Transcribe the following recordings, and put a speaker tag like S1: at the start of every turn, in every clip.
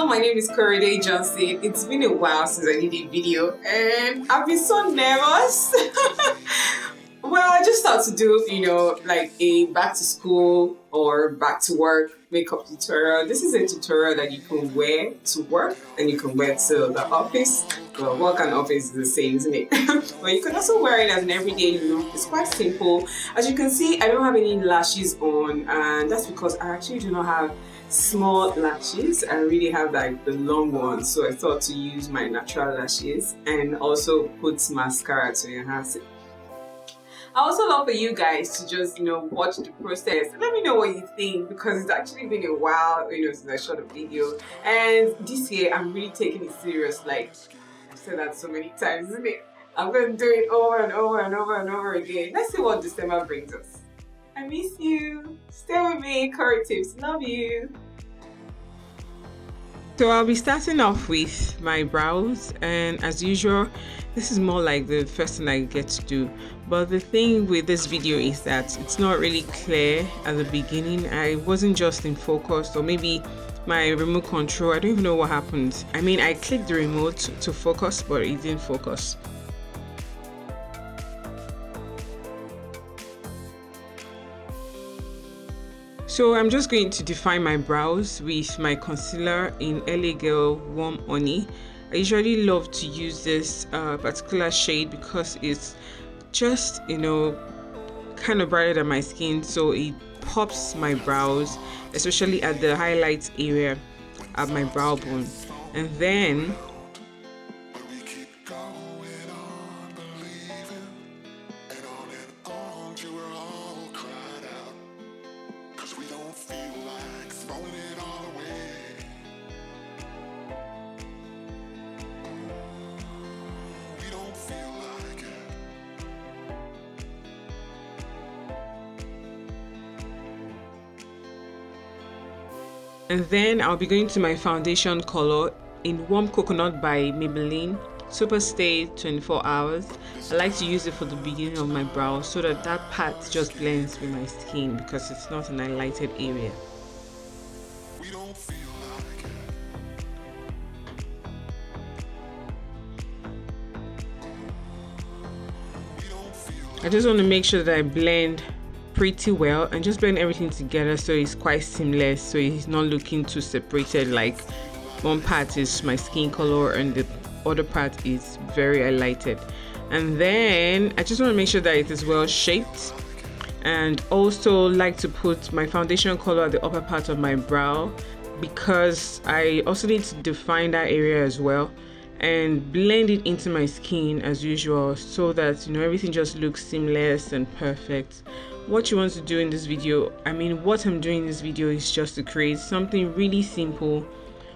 S1: my name is Korede Johnson. It's been a while since I did a video and I've been so nervous. Well, I just thought to do, like a back to school or back to work makeup tutorial. This is a tutorial that you can wear to work and you can wear to the office. Well, work and office is the same, isn't it? But you can also wear it as an everyday look. It's quite simple. As you can see, I don't have any lashes on, and that's because I actually do not have small lashes. I really have like the long ones, so I thought to use my natural lashes and also put mascara to enhance it. I also love for you guys to just, watch the process. Let me know what you think, because it's actually been a while, since I shot a video. And this year, I'm really taking it serious. Like, I've said that so many times, isn't it? I'm going to do it over and over and over and over again. Let's see what December brings us. I miss you. Stay with me, CorieTips. Love you. So I'll be starting off with my brows, and as usual, this is more like the first thing I get to do. But the thing with this video is that it's not really clear at the beginning. I wasn't just in focus, or maybe my remote control, I don't even know what happened. I mean, I clicked the remote to focus, but it didn't focus. So I'm just going to define my brows with my concealer in LA Girl Warm Honey. I usually love to use this particular shade because it's just, kind of brighter than my skin, so it pops my brows, especially at the highlights area at my brow bone. And then I'll be going to my foundation color in Warm Coconut by Maybelline Super Stay 24 hours. I like to use it for the beginning of my brows so that part just blends with my skin, because it's not an highlighted area. I just want to make sure that I blend pretty well and just blend everything together so it's quite seamless, so it's not looking too separated, like one part is my skin color and the other part is very highlighted. And then I just want to make sure that it is well shaped, and also like to put my foundation color at the upper part of my brow, because I also need to define that area as well and blend it into my skin as usual, so that everything just looks seamless and perfect. What you want to do in this video, what I'm doing in this video is just to create something really simple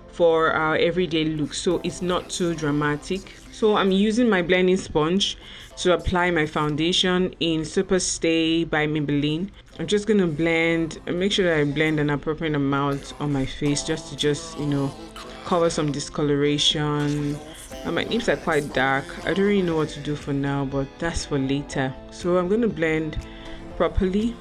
S1: for our everyday look, so it's not too dramatic. So I'm using my blending sponge to apply my foundation in Super Stay by Maybelline. I'm just going to blend and make sure that I blend an appropriate amount on my face, just to cover some discoloration. And my lips are quite dark. I don't really know what to do for now, but that's for later. So I'm going to blend properly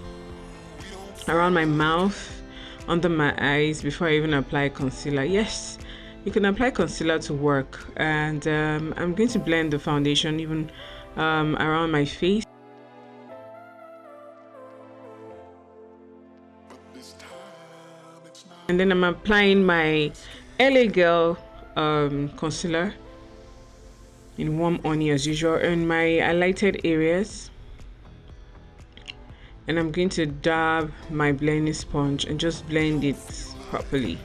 S1: around my mouth, under my eyes, before I even apply concealer. Yes, you can apply concealer to work, and I'm going to blend the foundation even around my face. And then I'm applying my LA Girl concealer in Warm Honey as usual in my highlighted areas. And I'm going to dab my blending sponge and just blend it properly.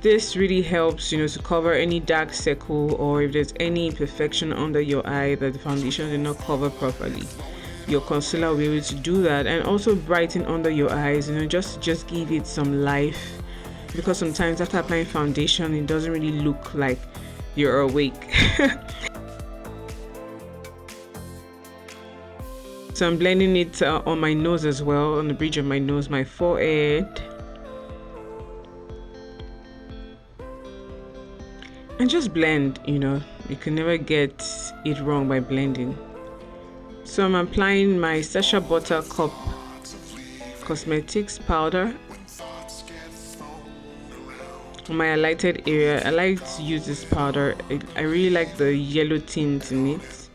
S1: This really helps, to cover any dark circle, or if there's any imperfection under your eye that the foundation did not cover properly. Your concealer will be able to do that, and also brighten under your eyes, just give it some life, because sometimes after applying foundation, it doesn't really look like you're awake. So I'm blending it on my nose as well, on the bridge of my nose, my forehead. And just blend, you can never get it wrong by blending. So I'm applying my Sacha Buttercup Cosmetics powder on my highlighted area. I like to use this powder. I really like the yellow tint in it,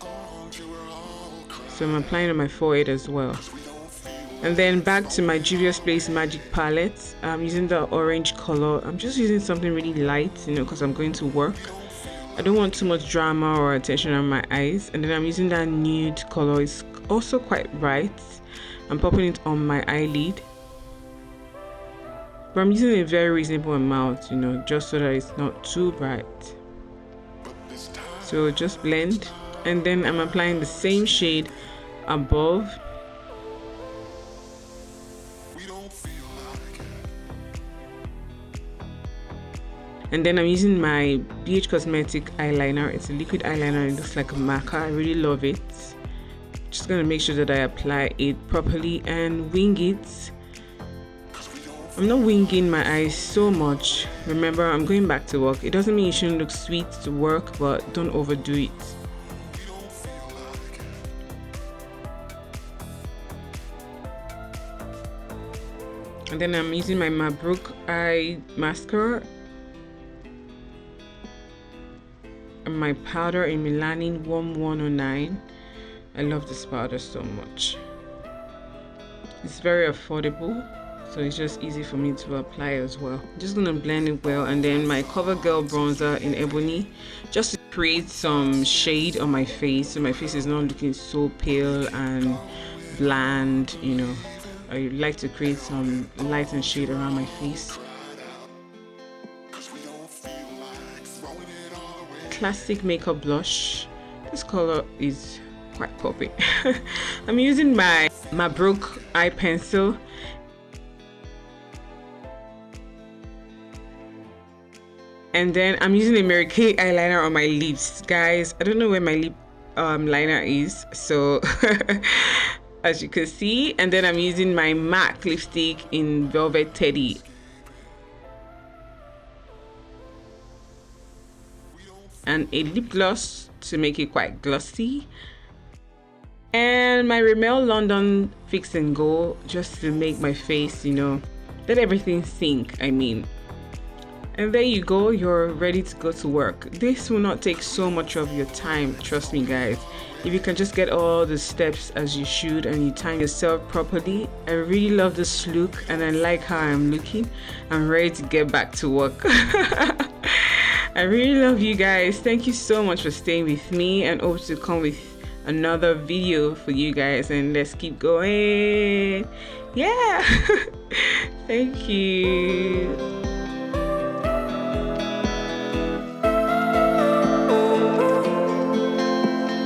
S1: so I'm applying on my forehead as well. And then back to my Juvia's Place Magic Palette. I'm using the orange color. I'm just using something really light, because I'm going to work. I don't want too much drama or attention on my eyes. And then I'm using that nude color. It's also quite bright. I'm popping it on my eyelid, but I'm using a very reasonable amount, just so that it's not too bright. So just blend, and then I'm applying the same shade above. And then I'm using my BH Cosmetic eyeliner. It's a liquid eyeliner. It looks like a marker. I really love it. Just gonna make sure that I apply it properly and wing it. I'm not winging my eyes so much. Remember, I'm going back to work. It doesn't mean you shouldn't look sweet to work, but don't overdo it. And then I'm using my Mabruk eye mascara and my powder in Melanin Warm 109. I love this powder so much. It's very affordable, so it's just easy for me to apply as well. I'm just gonna blend it well, and then my CoverGirl bronzer in Ebony, just to create some shade on my face, so my face is not looking so pale and bland. I like to create some light and shade around my face. Classic makeup blush. This color is quite poppy. I'm using my Mabruk eye pencil, and then I'm using a Mary Kay eyeliner on my lips. Guys, I don't know where my lip liner is, so as you can see. And then I'm using my MAC lipstick in Velvet Teddy, and a lip gloss to make it quite glossy, and my Rimmel London Fix and Go, just to make my face, let everything sink, and there you go, you're ready to go to work. This will not take so much of your time, trust me guys. If you can just get all the steps as you should and you time yourself properly. I really love this look and I like how I'm looking. I'm ready to get back to work. I really love you guys. Thank you so much for staying with me, and hope to come with another video for you guys, and let's keep going. Yeah. Thank you.